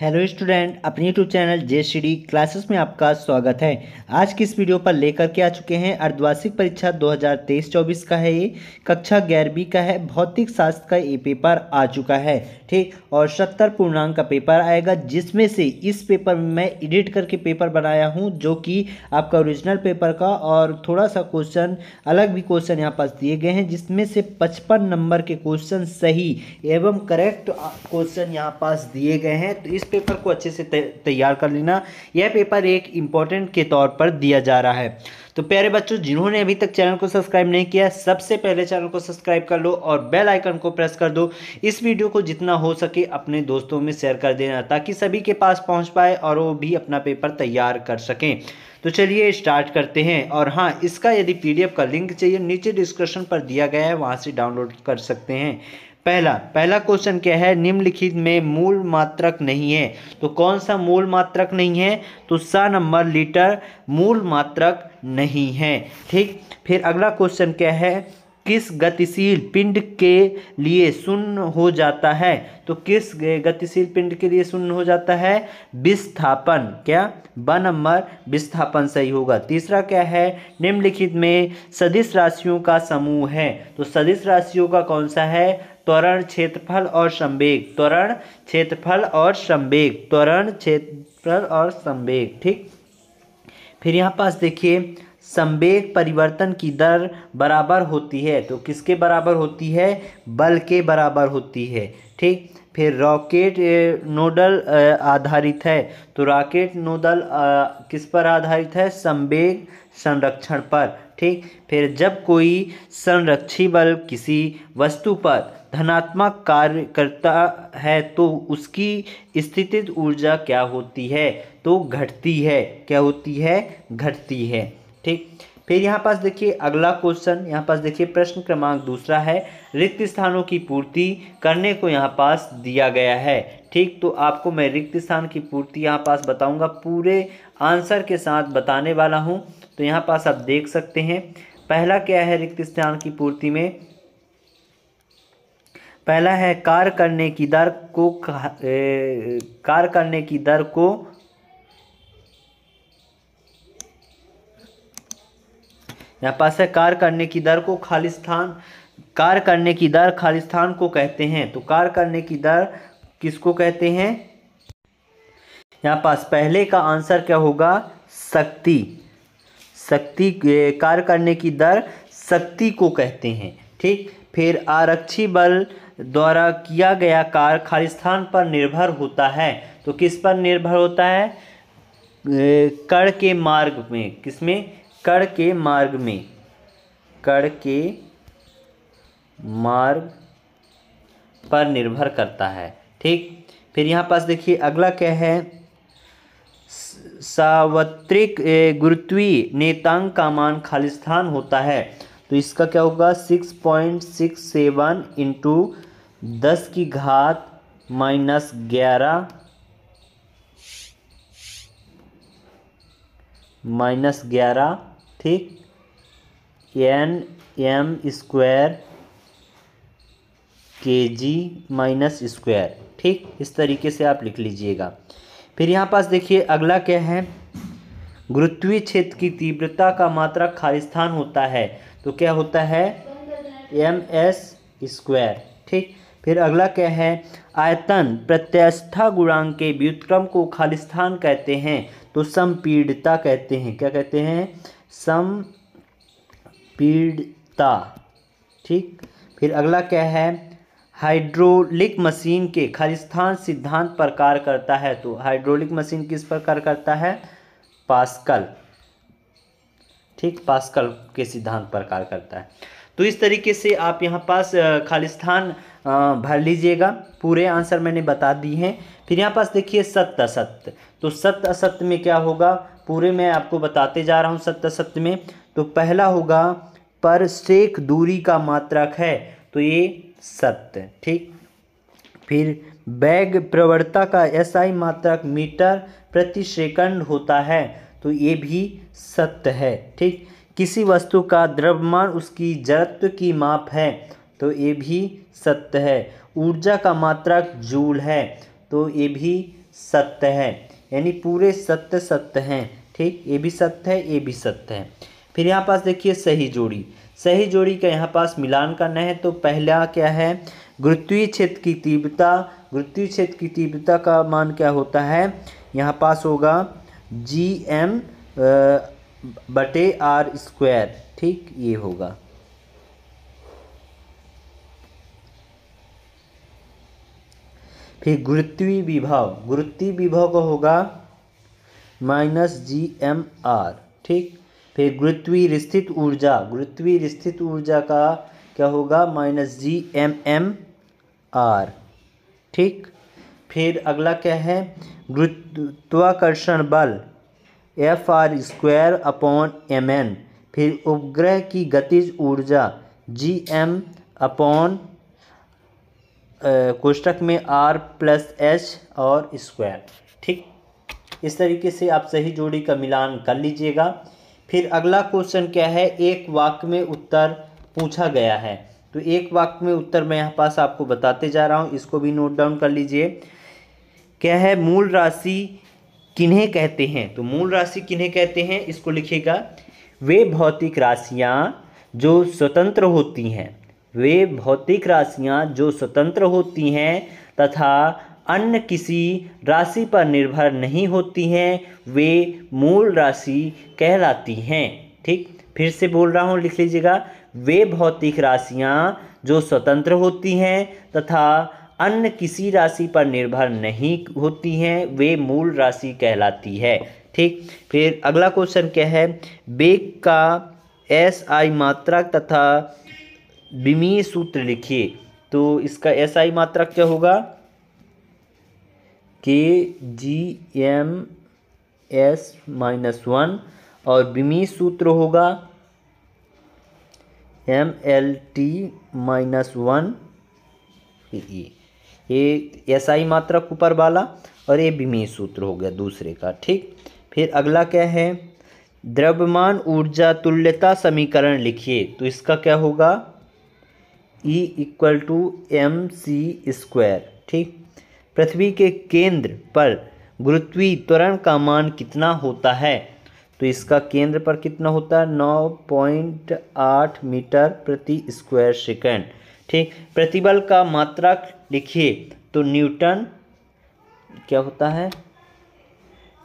Hello student, अपने YouTube channel जेएससीडी classes में आपका स्वागत है। आज की इस वीडियो पर लेकर के आ चुके हैं अर्धवार्षिक परीक्षा 2023-24 का है। ये कक्षा 11वीं का है। भौतिक शास्त्र का ये पेपर आ चुका है, ठीक। और 70 पूर्णांक का पेपर आएगा, जिसमें से इस पेपर में मैं एडिट करके पेपर बनाया हूँ, जो कि आपका ओरिजिनल पेपर का और थोड़ा सा क्वेश्चन अलग भी क्वेश्चन यहाँ पास दिए गए हैं, जिसमें से 55 नंबर के क्वेश्चन सही एवं करेक्ट क्वेश्चन यहाँ पास दिए गए हैं। तो इस पेपर को अच्छे से तैयार कर लेना। यह पेपर एक इम्पोर्टेंट के तौर पर दिया जा रहा है। तो प्यारे बच्चों, जिन्होंने अभी तक चैनल को सब्सक्राइब नहीं किया, सबसे पहले चैनल को सब्सक्राइब कर लो और बेल आइकन को प्रेस कर दो। इस वीडियो को जितना हो सके अपने दोस्तों में शेयर कर देना, ताकि सभी के पास पहुंच पाए और वो भी अपना पेपर तैयार कर सकें। तो चलिए स्टार्ट करते हैं। और हाँ, इसका यदि पीडीएफ का लिंक चाहिए, नीचे डिस्क्रिप्शन पर दिया गया है, वहाँ से डाउनलोड कर सकते हैं। पहला क्वेश्चन क्या है? निम्नलिखित में मूल मात्रक नहीं है। तो कौन सा मूल मात्रक नहीं है? तो सा नंबर लीटर मूल मात्रक नहीं है, ठीक। फिर अगला क्वेश्चन क्या है? किस गतिशील पिंड के लिए शून्य हो जाता है? तो किस गतिशील पिंड के लिए शून्य हो जाता है? विस्थापन। क्या? ब नंबर विस्थापन सही होगा। तीसरा क्या है? निम्नलिखित में सदिश राशियों का समूह है। तो सदिश राशियों का कौन सा है? त्वरण, क्षेत्रफल और संवेग। त्वरण, क्षेत्रफल और संवेग। त्वरण, क्षेत्रफल और संवेग, ठीक। फिर यहाँ पास देखिए, संवेग परिवर्तन की दर बराबर होती है। तो किसके बराबर होती है? बल के बराबर होती है, ठीक। फिर रॉकेट नोडल आधारित है। तो रॉकेट नोडल किस पर आधारित है? संवेग संरक्षण पर, ठीक। फिर जब कोई संरक्षी बल किसी वस्तु पर धनात्मक कार्य करता है तो उसकी स्थितिज ऊर्जा क्या होती है? तो घटती है। क्या होती है? घटती है, ठीक। फिर यहाँ पास देखिए अगला क्वेश्चन, यहाँ पास देखिए प्रश्न क्रमांक दूसरा है। रिक्त स्थानों की पूर्ति करने को यहाँ पास दिया गया है, ठीक। तो आपको मैं रिक्त स्थान की पूर्ति यहाँ पास बताऊंगा, पूरे आंसर के साथ बताने वाला हूँ। तो यहाँ पास आप देख सकते हैं, पहला क्या है रिक्त स्थान की पूर्ति में? पहला है कार्य करने की दर को यहाँ पास है कार्य करने की दर को खाली स्थान, कार्य करने की दर खाली स्थान को कहते हैं। तो कार्य करने की दर किसको कहते हैं? यहाँ पास पहले का आंसर क्या होगा? शक्ति। शक्ति, कार्य करने की दर शक्ति को कहते हैं, ठीक। फिर आरक्षी बल द्वारा किया गया कार्य खाली स्थान पर निर्भर होता है। तो किस पर निर्भर होता है? कण के मार्ग में। किसमें? कण के मार्ग में। कण के मार्ग पर निर्भर करता है, ठीक। फिर यहाँ पास देखिए अगला क्या है? सार्वत्रिक गुरुत्वीय नियतांक का मान खाली स्थान होता है। तो इसका क्या होगा? 6.67 इंटू 10 की घात -11 ठीक, Nm square kg minus square, ठीक। इस तरीके से आप लिख लीजिएगा। फिर यहाँ पास देखिए अगला क्या है? गुरुत्वीय क्षेत्र की तीव्रता का मात्रक खाली स्थान होता है। तो क्या होता है? ms स्क्वायर, ठीक। फिर अगला क्या है? आयतन प्रत्यास्थता गुणांक के व्युत्क्रम को खाली स्थान कहते हैं। तो संपीड़ितता कहते हैं। क्या कहते हैं? संपीड़ितता, ठीक। फिर अगला क्या है? हाइड्रोलिक मशीन के खाली स्थान सिद्धांत पर कार्य करता है। तो हाइड्रोलिक मशीन किस पर कार्य करता है? पास्कल, ठीक। पास्कल के सिद्धांत पर कार्य करता है। तो इस तरीके से आप यहाँ पास खाली स्थान भर लीजिएगा। पूरे आंसर मैंने बता दी हैं। फिर यहाँ पास देखिए सत्य असत्य। तो सत्य असत्य में क्या होगा? पूरे मैं आपको बताते जा रहा हूँ। सत्य असत्य में तो पहला होगा परसेक दूरी का मात्रक है। तो ये सत्य, ठीक। फिर वेग प्रवणता का SI मात्रक मीटर प्रति सेकंड होता है। तो ये भी सत्य है, ठीक। किसी वस्तु का द्रव्यमान उसकी जड़त्व की माप है। तो ये भी सत्य है। ऊर्जा का मात्रक जूल है। तो ये भी सत्य है, यानी पूरे सत्य सत्य हैं। ठीक, ये भी सत्य है, ये भी सत्य है। फिर यहाँ पास देखिए सही जोड़ी, सही जोड़ी का यहाँ पास मिलान करना है। तो पहला क्या है, गुरुत्वीय क्षेत्र की तीव्रता, गुरुत्वीय क्षेत्र की तीव्रता का मान क्या होता है, यहाँ पास होगा GM बटे R²। ठीक, ये होगा। फिर गुरुत्वीय विभव, गुरुत्वीय विभव का होगा -GMR। ठीक, फिर गुरुत्वीय स्थित ऊर्जा, गुरुत्वीय स्थित ऊर्जा का क्या होगा, -GMMR। ठीक, फिर अगला क्या है, गुरुत्वाकर्षण बल Fr²/Mn। फिर उपग्रह की गतिज ऊर्जा Gm अपॉन कोष्ठक में R+H और स्क्वायर। ठीक, इस तरीके से आप सही जोड़ी का मिलान कर लीजिएगा। फिर अगला क्वेश्चन क्या है, एक वाक्य में उत्तर पूछा गया है। तो एक वाक्य में उत्तर मैं यहाँ पास आपको बताते जा रहा हूँ, इसको भी नोट डाउन कर लीजिए। क्या है, मूल राशि किन्हें कहते हैं। तो मूल राशि किन्हें कहते हैं, इसको लिखिएगा, वे भौतिक राशियाँ जो स्वतंत्र होती हैं, वे भौतिक राशियाँ जो स्वतंत्र होती हैं तथा अन्य किसी राशि पर निर्भर नहीं होती हैं, वे मूल राशि कहलाती हैं। ठीक, फिर से बोल रहा हूँ, लिख लीजिएगा, वे भौतिक राशियाँ जो स्वतंत्र होती हैं तथा अन्य किसी राशि पर निर्भर नहीं होती हैं, वे मूल राशि कहलाती है। ठीक, फिर अगला क्वेश्चन क्या है, वेग का SI मात्रक तथा विमीय सूत्र लिखिए। तो इसका SI मात्रक क्या होगा, kgms-1 और विमीय सूत्र होगा mLT-1। ये SI मात्रक ऊपर वाला और ये विमीय सूत्र हो गया दूसरे का। ठीक, फिर अगला क्या है, द्रव्यमान ऊर्जा तुल्यता समीकरण लिखिए। तो इसका क्या होगा, E = mc²। ठीक, पृथ्वी के केंद्र पर गुरुत्वीय त्वरण का मान कितना होता है। तो इसका केंद्र पर कितना होता है, 9.8 मीटर प्रति स्क्वायर सेकंड। ठीक, प्रतिबल का मात्रक लिखिए। तो न्यूटन क्या होता है,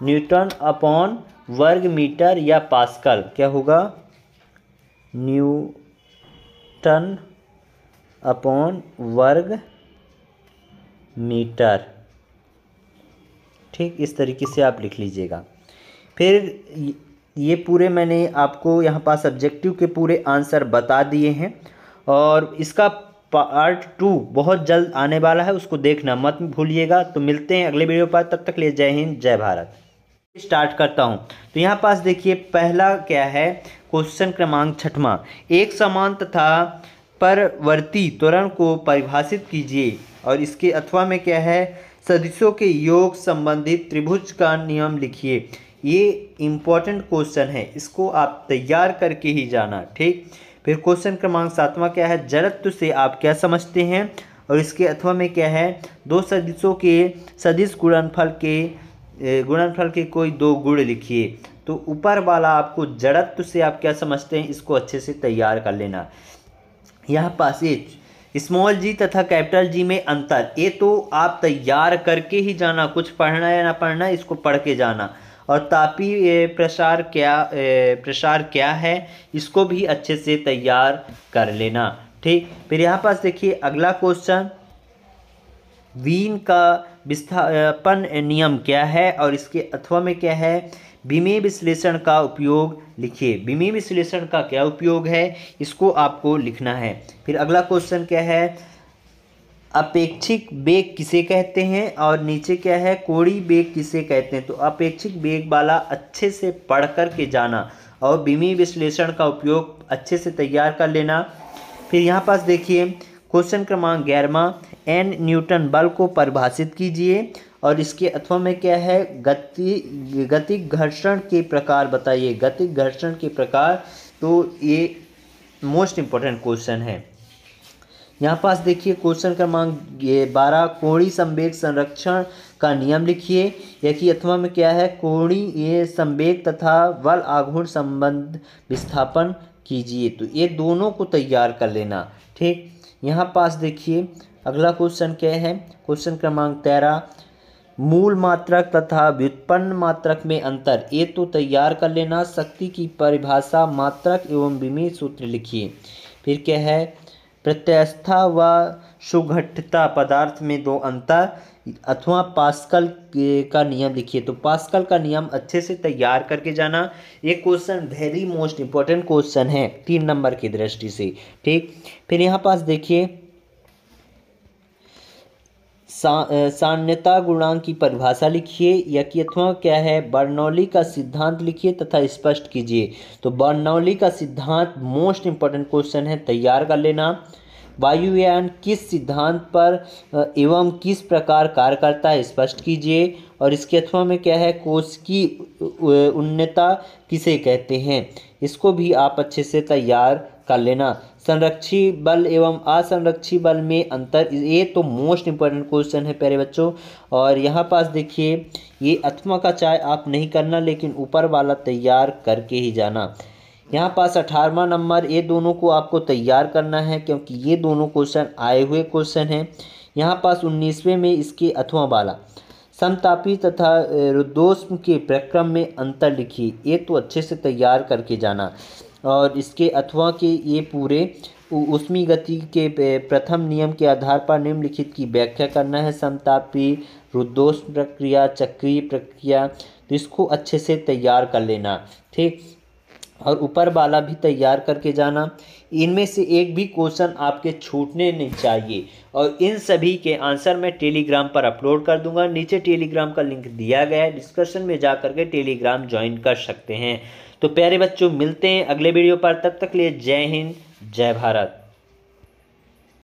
न्यूटन अपॉन वर्ग मीटर या पास्कल क्या होगा, न्यूटन अपॉन वर्ग मीटर। ठीक, इस तरीके से आप लिख लीजिएगा। फिर ये पूरे मैंने आपको यहाँ पास सब्जेक्टिव के पूरे आंसर बता दिए हैं और इसका पार्ट 2 बहुत जल्द आने वाला है, उसको देखना मत भूलिएगा। तो मिलते हैं अगले वीडियो पर, तब तक ले जय हिंद जय भारत। स्टार्ट करता हूँ। तो यहाँ पास देखिए पहला क्या है, क्वेश्चन क्रमांक 6वां, एक समान तथा परवर्ती त्वरण को परिभाषित कीजिए। और इसके अथवा में क्या है, सदिशों के योग संबंधित त्रिभुज का नियम लिखिए। ये इम्पोर्टेंट क्वेश्चन है, इसको आप तैयार करके ही जाना। ठीक, फिर क्वेश्चन क्रमांक 7वां क्या है, जड़त्व से आप क्या समझते हैं। और इसके अथवा में क्या है, दो सदिशों के सदिश गुणनफल के कोई दो गुण लिखिए। तो ऊपर वाला आपको जड़त्व से आप क्या समझते हैं, इसको अच्छे से तैयार कर लेना। यहाँ पास ये स्मॉल जी तथा कैपिटल जी में अंतर, ये तो आप तैयार करके ही जाना, कुछ पढ़ना या ना पढ़ना, इसको पढ़ के जाना। और तापीय प्रसार क्या है, इसको भी अच्छे से तैयार कर लेना। ठीक, फिर यहाँ पास देखिए अगला क्वेश्चन, वीन का विस्थापन नियम क्या है और इसके अथवा में क्या है, विमीय विश्लेषण का उपयोग लिखिए। विमीय विश्लेषण का क्या उपयोग है, इसको आपको लिखना है। फिर अगला क्वेश्चन क्या है, अपेक्षिक वेग किसे कहते हैं और नीचे क्या है, कोणीय वेग किसे कहते हैं। तो अपेक्षिक वेग वाला अच्छे से पढ़ कर के जाना और विमीय विश्लेषण का उपयोग अच्छे से तैयार कर लेना। फिर यहाँ पास देखिए क्वेश्चन क्रमांक 11वां, एन न्यूटन बल को परिभाषित कीजिए। और इसके अथवा में क्या है, गतिक घर्षण के प्रकार बताइए, गतिक घर्षण के प्रकार। तो ये मोस्ट इम्पोर्टेंट क्वेश्चन है। यहाँ पास देखिए क्वेश्चन क्रमांक 12, कोणीय संवेग संरक्षण का नियम लिखिए। या कि अथवा में क्या है, कोणीय संवेग तथा बल आघूर्ण संबंध विस्थापन कीजिए। तो ये दोनों को तैयार कर लेना। ठीक, यहाँ पास देखिए अगला क्वेश्चन क्या है, क्वेश्चन क्रमांक 13, मूल मात्रक तथा व्युत्पन्न मात्रक में अंतर, ये तो तैयार कर लेना। शक्ति की परिभाषा, मात्रक एवं विमीय सूत्र लिखिए। फिर क्या है, प्रत्यवस्था व सुघट्टता पदार्थ में दो अंतर, अथवा पास्कल का नियम लिखिए। तो पास्कल का नियम अच्छे से तैयार करके जाना। ये question very most important question है 3 नंबर की दृष्टि से। ठीक, फिर यहाँ पास देखिए साम्यता गुणांक की परिभाषा लिखिए। या कि अथवा क्या है, बर्नौली का सिद्धांत लिखिए तथा स्पष्ट कीजिए। तो बर्नौली का सिद्धांत मोस्ट इंपॉर्टेंट क्वेश्चन है, तैयार कर लेना। वायुयान किस सिद्धांत पर एवं किस प्रकार कार्य करता है, स्पष्ट कीजिए। और इसके अथवा में क्या है, कोश की उन्नता किसे कहते हैं, इसको भी आप अच्छे से तैयार कर लेना। संरक्षी बल एवं असंरक्षी बल में अंतर, ये तो मोस्ट इंपॉर्टेंट क्वेश्चन है प्यारे बच्चों। और यहाँ पास देखिए ये अथवा का चाय आप नहीं करना, लेकिन ऊपर वाला तैयार करके ही जाना। यहाँ पास 18वां नंबर, ये दोनों को आपको तैयार करना है क्योंकि ये दोनों क्वेश्चन आए हुए क्वेश्चन हैं। यहाँ पास 19वें में इसके अथवा वाला, समतापी तथा रुद्धोष्म के प्रक्रम में अंतर लिखिए। ये तो अच्छे से तैयार करके जाना। और इसके अथवा के ये पूरे ऊष्मी गति के प्रथम नियम के आधार पर निम्नलिखित की व्याख्या करना है। समतापी, रुद्धोष्म प्रक्रिया, चक्रीय प्रक्रिया, तो इसको अच्छे से तैयार कर लेना। ठीक, और ऊपर वाला भी तैयार करके जाना। इनमें से एक भी क्वेश्चन आपके छूटने नहीं चाहिए। और इन सभी के आंसर मैं टेलीग्राम पर अपलोड कर दूंगा। नीचे टेलीग्राम का लिंक दिया गया है, डिस्कशन में जा करके टेलीग्राम ज्वाइन कर सकते हैं। तो प्यारे बच्चों मिलते हैं अगले वीडियो पर, तब तक लिए जय हिंद, जय भारत।